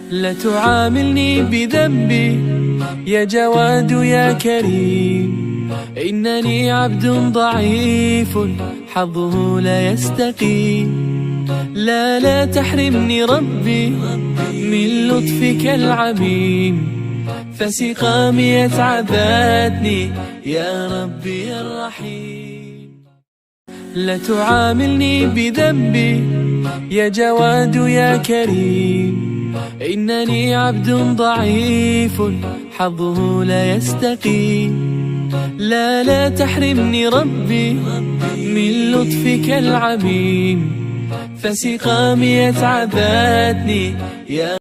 لا تعاملني بذنبي يا جواد يا كريم، إنني عبد ضعيف حظه لا يستقيم. لا تحرمني ربي من لطفك العميم، فسقامي أتعبتني يا ربي الرحيم. لا تعاملني بذنبي يا جواد يا كريم، إنني عبد ضعيف حظه لا يستقيم. لا تحرمني ربي من لطفك العميم، فسقامي أتعبتني يا